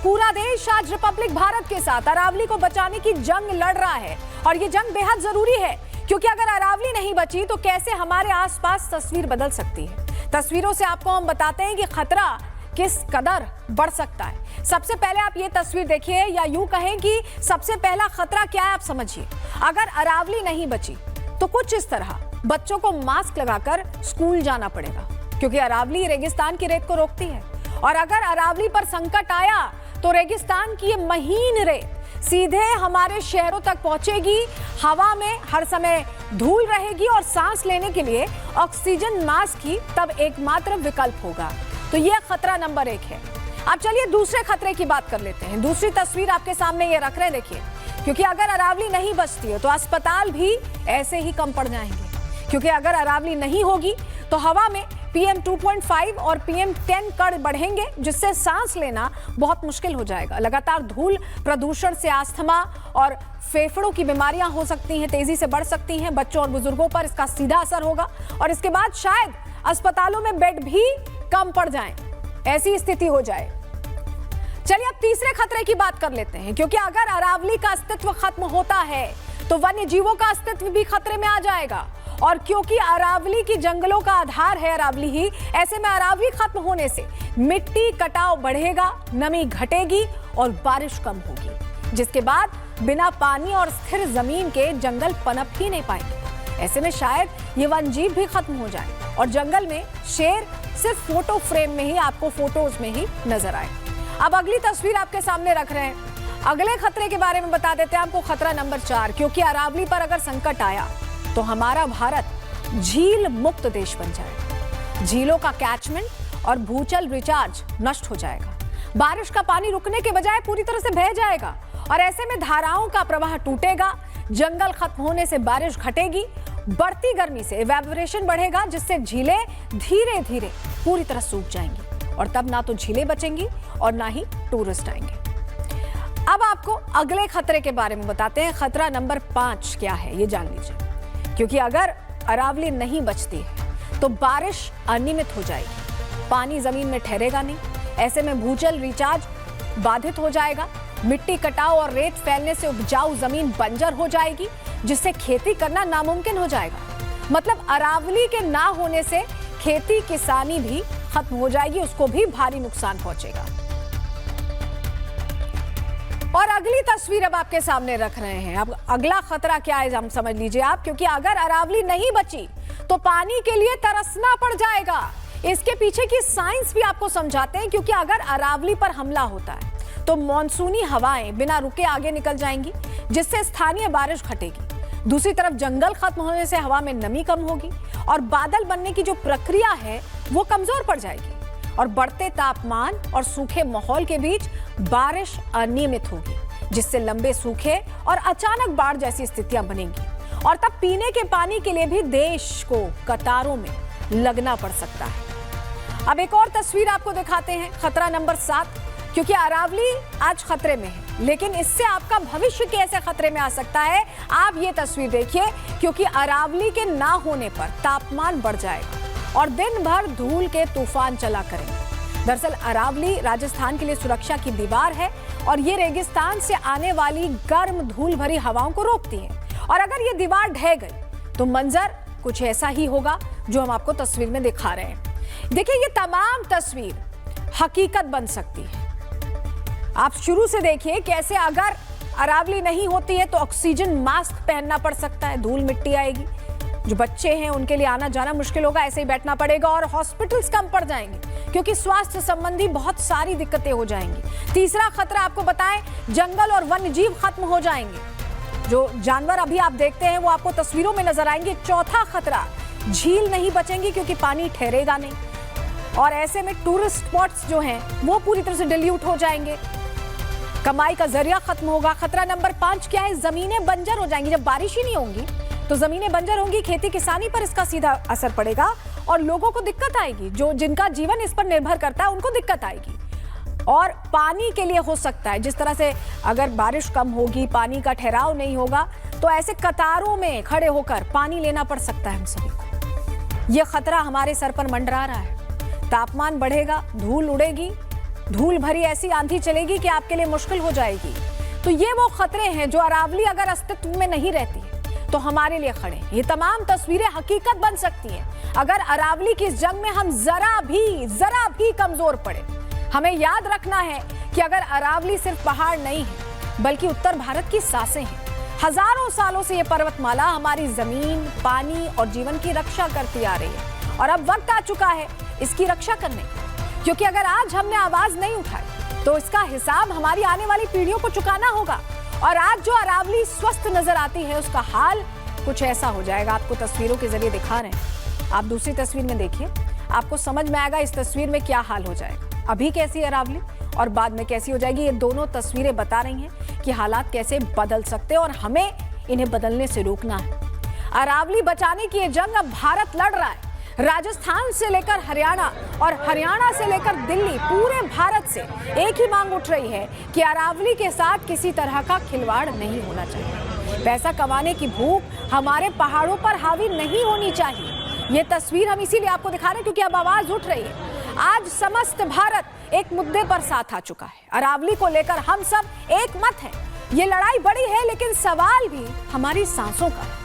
पूरा देश आज रिपब्लिक भारत के साथ अरावली को बचाने की जंग लड़ रहा है और ये जंग बेहद जरूरी है, क्योंकि अगर अरावली नहीं बची तो कैसे हमारे आसपास तस्वीर बदल सकती है। तस्वीरों से आपको हम बताते हैं कि खतरा किस कदर बढ़ सकता है। सबसे पहले आप ये तस्वीर देखिए, या यूं कहें कि सबसे पहला खतरा क्या है आप समझिए। अगर अरावली नहीं बची तो कुछ इस तरह बच्चों को मास्क लगाकर स्कूल जाना पड़ेगा, क्योंकि अरावली रेगिस्तान की रेत को रोकती है। और अगर अरावली पर संकट आया तो रेगिस्तान की ये महीन रेत सीधे हमारे शहरों तक पहुंचेगी। हवा में हर समय धूल रहेगी और सांस लेने के लिए ऑक्सीजन मास्क ही तब एकमात्र विकल्प होगा। तो यह खतरा नंबर 1 है। अब चलिए दूसरे खतरे की बात कर लेते हैं। दूसरी तस्वीर आपके सामने ये रख रहे हैं, देखिए, क्योंकि अगर अरावली नहीं बचती है तो अस्पताल भी ऐसे ही कम पड़ जाएंगे, क्योंकि अगर अरावली नहीं होगी तो हवा में PM 2.5 और PM 10 कण बढ़ेंगे, जिससे सांस लेना बहुत मुश्किल हो जाएगा। लगातार धूल प्रदूषण से अस्थमा और फेफड़ों की बीमारियां हो सकती हैं, तेजी से बढ़ सकती हैं। बच्चों और बुजुर्गों पर इसका सीधा असर होगा और इसके बाद शायद अस्पतालों में बेड भी कम पड़ जाएं, ऐसी स्थिति हो जाए। चलिए अब तीसरे खतरे की बात कर लेते हैं, क्योंकि अगर अरावली का अस्तित्व खत्म होता है तो वन्य जीवों का अस्तित्व भी खतरे में आ जाएगा। और क्योंकि अरावली की जंगलों का आधार है अरावली ही, ऐसे में अरावली खत्म होने से मिट्टी कटाव बढ़ेगा, नमी घटेगी और बारिश कम होगी, जिसके बाद बिना पानी और स्थिर जमीन के जंगल पनप ही नहीं पाएंगे। ऐसे में शायद ये वन जीव भी खत्म हो जाए और जंगल में शेर सिर्फ फोटो फ्रेम में ही, आपको फोटोज में ही नजर आए। अब अगली तस्वीर आपके सामने रख रहे हैं। अगले खतरे के बारे में बता देते हैं आपको, खतरा नंबर 4, क्योंकि अरावली पर अगर संकट आया तो हमारा भारत झील मुक्त देश बन जाएगा। झीलों का कैचमेंट और भूजल रिचार्ज नष्ट हो जाएगा। बारिश का पानी रुकने के बजाय पूरी तरह से बह जाएगा और ऐसे में धाराओं का प्रवाह टूटेगा। जंगल खत्म होने से बारिश घटेगी, बढ़ती गर्मी से इवेपोरेशन बढ़ेगा, जिससे झीलें धीरे धीरे पूरी तरह सूख जाएंगी और तब ना तो झीलें बचेंगी और ना ही टूरिस्ट आएंगे। अब आपको अगले खतरे के बारे में बताते हैं। खतरा नंबर 5 क्या है ये जान लीजिए, क्योंकि अगर अरावली नहीं बचती है तो बारिश अनियमित हो जाएगी, पानी जमीन में ठहरेगा नहीं। ऐसे में भूजल रिचार्ज बाधित हो जाएगा, मिट्टी कटाव और रेत फैलने से उपजाऊ जमीन बंजर हो जाएगी, जिससे खेती करना नामुमकिन हो जाएगा। मतलब अरावली के ना होने से खेती किसानी भी खत्म हो जाएगी, उसको भी भारी नुकसान पहुंचेगा। और अगली तस्वीर अब आपके सामने रख रहे हैं। अब अगला खतरा क्या है हम समझ लीजिए आप, क्योंकि अगर अरावली नहीं बची तो पानी के लिए तरसना पड़ जाएगा। इसके पीछे की साइंस भी आपको समझाते हैं, क्योंकि अगर अरावली पर हमला होता है तो मॉनसूनी हवाएं बिना रुके आगे निकल जाएंगी, जिससे स्थानीय बारिश घटेगी। दूसरी तरफ जंगल खत्म होने से हवा में नमी कम होगी और बादल बनने की जो प्रक्रिया है वो कमजोर पड़ जाएगी और बढ़ते तापमान और सूखे माहौल के बीच बारिश अनियमित होगी, जिससे लंबे सूखे और अचानक बाढ़ जैसी स्थितियां बनेंगी और तब पीने के पानी के लिए भी देश को कतारों में लगना पड़ सकता है। अब एक और तस्वीर आपको दिखाते हैं, खतरा नंबर 7, क्योंकि अरावली आज खतरे में है, लेकिन इससे आपका भविष्य कैसे खतरे में आ सकता है आप ये तस्वीर देखिए, क्योंकि अरावली के ना होने पर तापमान बढ़ जाएगा और दिन भर धूल के तूफान चला करेंगे। दरअसल अरावली राजस्थान के लिए सुरक्षा की दीवार है और ये रेगिस्तान से आने वाली गर्म धूल भरी हवाओं को रोकती है। और अगर ये दीवार ढह गई तो मंजर कुछ ऐसा ही होगा जो हम आपको तस्वीर में दिखा रहे हैं। देखिए, ये तमाम तस्वीर हकीकत बन सकती है। आप शुरू से देखिए कैसे अगर अरावली नहीं होती है तो ऑक्सीजन मास्क पहनना पड़ सकता है, धूल मिट्टी आएगी, जो बच्चे हैं उनके लिए आना जाना मुश्किल होगा, ऐसे ही बैठना पड़ेगा और हॉस्पिटल्स कम पड़ जाएंगे, क्योंकि स्वास्थ्य संबंधी बहुत सारी दिक्कतें हो जाएंगी। तीसरा खतरा आपको बताएं, जंगल और वन्य जीव खत्म हो जाएंगे। जो जानवर अभी आप देखते हैं वो आपको तस्वीरों में नजर आएंगे। चौथा खतरा, झील नहीं बचेंगी क्योंकि पानी ठहरेगा नहीं और ऐसे में टूरिस्ट स्पॉट्स जो हैं वो पूरी तरह से डिल्यूट हो जाएंगे, कमाई का जरिया खत्म होगा। खतरा नंबर 5 क्या है, जमीनें बंजर हो जाएंगी। जब बारिश ही नहीं होगी तो जमीनें बंजर होंगी, खेती किसानी पर इसका सीधा असर पड़ेगा और लोगों को दिक्कत आएगी, जो जिनका जीवन इस पर निर्भर करता है उनको दिक्कत आएगी। और पानी के लिए हो सकता है, जिस तरह से अगर बारिश कम होगी, पानी का ठहराव नहीं होगा, तो ऐसे कतारों में खड़े होकर पानी लेना पड़ सकता है हम सभी को। यह खतरा हमारे सर पर मंडरा रहा है। तापमान बढ़ेगा, धूल उड़ेगी, धूल भरी ऐसी आंधी चलेगी कि आपके लिए मुश्किल हो जाएगी। तो ये वो खतरे हैं जो अरावली अगर अस्तित्व में नहीं रहती तो हमारे लिए खड़े। ये तमाम तस्वीरें हकीकत बन सकती हैं अगर अरावली की इस जंग में हम जरा भी कमजोर पड़े। हमें याद रखना है कि अगर अरावली सिर्फ पहाड़ नहीं है बल्कि उत्तर भारत की सांसें हैं। हजारों सालों से ये पर्वतमाला हमारी जमीन, पानी और जीवन की रक्षा करती आ रही है और अब वक्त आ चुका है इसकी रक्षा करने का। क्योंकि अगर आज हमने आवाज नहीं उठाई तो इसका हिसाब हमारी आने वाली पीढ़ियों को चुकाना होगा। और आज जो अरावली स्वस्थ नजर आती है उसका हाल कुछ ऐसा हो जाएगा। आपको तस्वीरों के जरिए दिखा रहे हैं, आप दूसरी तस्वीर में देखिए, आपको समझ में आएगा इस तस्वीर में क्या हाल हो जाएगा। अभी कैसी है अरावली और बाद में कैसी हो जाएगी, ये दोनों तस्वीरें बता रही हैं कि हालात कैसे बदल सकते हैं और हमें इन्हें बदलने से रोकना है। अरावली बचाने की ये जंग अब भारत लड़ रहा है। राजस्थान से लेकर हरियाणा और हरियाणा से लेकर दिल्ली, पूरे भारत से एक ही मांग उठ रही है कि अरावली के साथ किसी तरह का खिलवाड़ नहीं होना चाहिए। पैसा कमाने की भूख हमारे पहाड़ों पर हावी नहीं होनी चाहिए। ये तस्वीर हम इसीलिए आपको दिखा रहे हैं क्योंकि अब आवाज उठ रही है। आज समस्त भारत एक मुद्दे पर साथ आ चुका है। अरावली को लेकर हम सब एक मत हैं। ये लड़ाई बड़ी है लेकिन सवाल भी हमारी सांसों का है।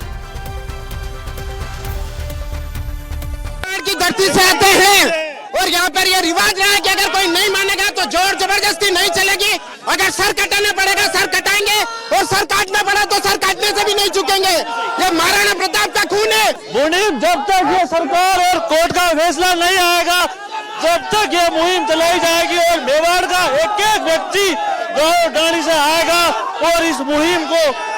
की धरती से आते हैं और यहाँ पर ये रिवाज रहा है कि अगर कोई नहीं मानेगा तो जोर जबरदस्ती नहीं चलेगी। अगर सर कटाना पड़ेगा सर कटाएंगे और सर काटना पड़ा तो सर काटने से भी नहीं चुकेंगे। ये महाराणा प्रताप का खून है। मुनीम, जब तक ये सरकार और कोर्ट का फैसला नहीं आएगा जब तक ये मुहिम चलाई जाएगी और मेवाड़ का एक एक व्यक्ति गाँव डाणी से आएगा और इस मुहिम को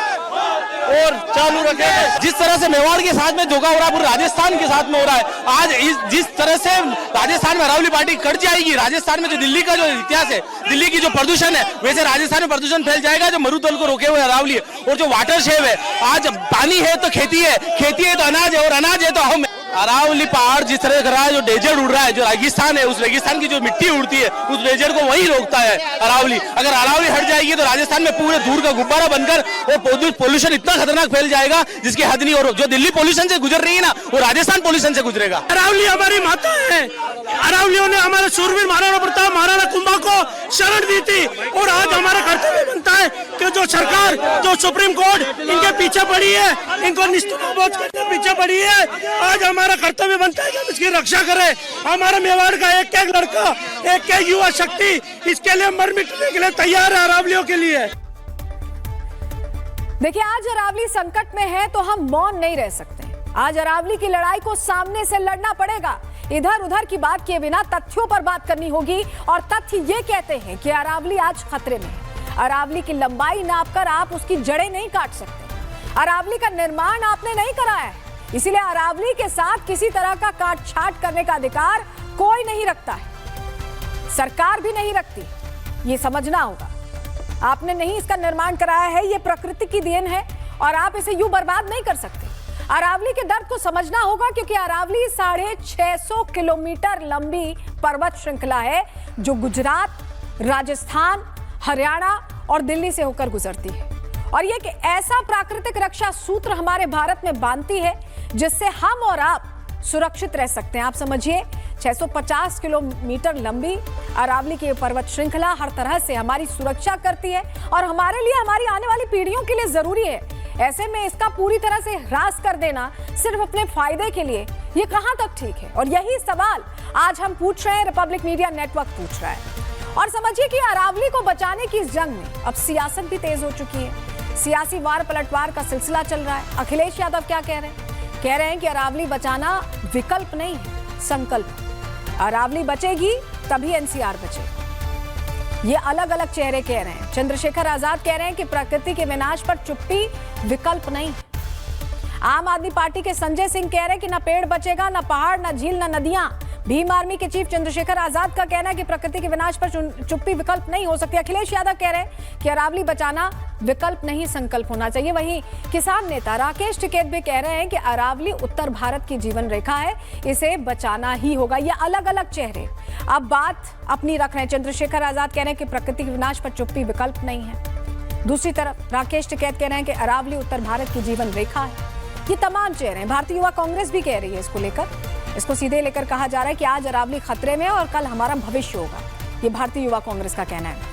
और चालू रखेंगे। जिस तरह से मेवाड़ के साथ में धोखा हो रहा है, पूरे राजस्थान के साथ में हो रहा है। आज जिस तरह से राजस्थान में अरावली पार्टी कट जाएगी, राजस्थान में जो दिल्ली का जो इतिहास है, दिल्ली की जो प्रदूषण है, वैसे राजस्थान में प्रदूषण फैल जाएगा। जो मरुस्थल को रोके हुए अरावली और जो वाटर शेव है, आज पानी है तो खेती है, खेती है तो अनाज है और अनाज है तो हम। अरावली पहाड़ जिस तरह कर रहा है, जो डेजर्ट उड़ रहा है, जो रेगिस्तान है, उस रेगिस्तान की जो मिट्टी उड़ती है उस डेजर्ट को वही रोकता है अरावली। अगर अरावली हट जाएगी तो राजस्थान में पूरे धूल का गुब्बारा बनकर और पोल्यूशन इतना खतरनाक फैल जाएगा जिसकी हद नहीं। और जो दिल्ली पोल्यूशन से गुजर रही है ना, वो राजस्थान पोल्यूशन से गुजरेगा। अरावली हमारी माता है। अरावलियों ने हमारे शूरवीर महाराणा प्रताप, महाराणा कुंभा को शरण दी थी और आज हमारा कर्तव्य बनता है कि जो सरकार, जो सुप्रीम कोर्ट इनके पीछे पड़ी है, इनको निस्तुनाबूद करने पीछे पड़ी है, आज हमारा कर्तव्य बनता है कि हम इसकी रक्षा करें। हमारा मेवाड़ का एक एक लड़का, एक एक युवा शक्ति इसके लिए मर मिटने के लिए तैयार है अरावलियों के लिए। देखिए, आज अरावली संकट में है तो हम मौन नहीं रह सकते। आज अरावली की लड़ाई को सामने से लड़ना पड़ेगा। इधर उधर की बात किए बिना तथ्यों पर बात करनी होगी और तथ्य ये कहते हैं कि अरावली आज खतरे में है। अरावली की लंबाई नापकर आप उसकी जड़ें नहीं काट सकते। अरावली का निर्माण आपने नहीं कराया है, इसीलिए अरावली के साथ किसी तरह का काट छाट करने का अधिकार कोई नहीं रखता है, सरकार भी नहीं रखती। ये समझना होगा, आपने नहीं इसका निर्माण कराया है, ये प्रकृति की देन है और आप इसे यूं बर्बाद नहीं कर सकते। अरावली के दर्द को समझना होगा क्योंकि अरावली 650 किलोमीटर लंबी पर्वत श्रृंखला है जो गुजरात, राजस्थान, हरियाणा और दिल्ली से होकर गुजरती है। और ये एक ऐसा प्राकृतिक रक्षा सूत्र हमारे भारत में बांधती है जिससे हम और आप सुरक्षित रह सकते हैं। आप समझिए, 650 किलोमीटर लंबी अरावली की पर्वत श्रृंखला हर तरह से हमारी सुरक्षा करती है और हमारे लिए, हमारी आने वाली पीढ़ियों के लिए जरूरी है। ऐसे में इसका पूरी तरह से ह्रास कर देना सिर्फ अपने फायदे के लिए, ये कहां तक ठीक है? और यही सवाल आज हम पूछ रहे हैं, रिपब्लिक मीडिया नेटवर्क पूछ रहा है। और समझिए कि अरावली को बचाने की इस जंग में अब सियासत भी तेज हो चुकी है। सियासी वार पलटवार का सिलसिला चल रहा है। अखिलेश यादव क्या कह रहे हैं? कह रहे हैं कि अरावली बचाना विकल्प नहीं है, संकल्प। अरावली बचेगी तभी एनसीआर बचेगा। ये अलग अलग चेहरे कह रहे हैं। चंद्रशेखर आजाद कह रहे हैं कि प्रकृति के विनाश पर चुप्पी विकल्प नहीं है। आम आदमी पार्टी के संजय सिंह कह रहे हैं कि ना पेड़ बचेगा, ना पहाड़, ना झील, ना नदियां। भीम आर्मी के चीफ चंद्रशेखर आजाद का कहना है कि प्रकृति के विनाश पर चुप्पी विकल्प नहीं हो सकती। अखिलेश यादव कह रहे हैं कि अरावली बचाना विकल्प नहीं, संकल्प होना चाहिए। वहीं किसान नेता राकेश टिकैत भी कह रहे हैं कि अरावली उत्तर भारत की जीवन रेखा है, इसे बचाना ही होगा। ये अलग अलग चेहरे अब बात अपनी रख रहे हैं। चंद्रशेखर आजाद कह रहे हैं कि प्रकृति के विनाश पर चुप्पी विकल्प नहीं है। दूसरी तरफ राकेश टिकैत कह रहे हैं कि अरावली उत्तर भारत की जीवन रेखा है। ये तमाम चेहरे हैं। भारतीय युवा कांग्रेस भी कह रही है इसको लेकर, इसको सीधे लेकर कहा जा रहा है कि आज अरावली खतरे में है और कल हमारा भविष्य होगा। ये भारतीय युवा कांग्रेस का कहना है।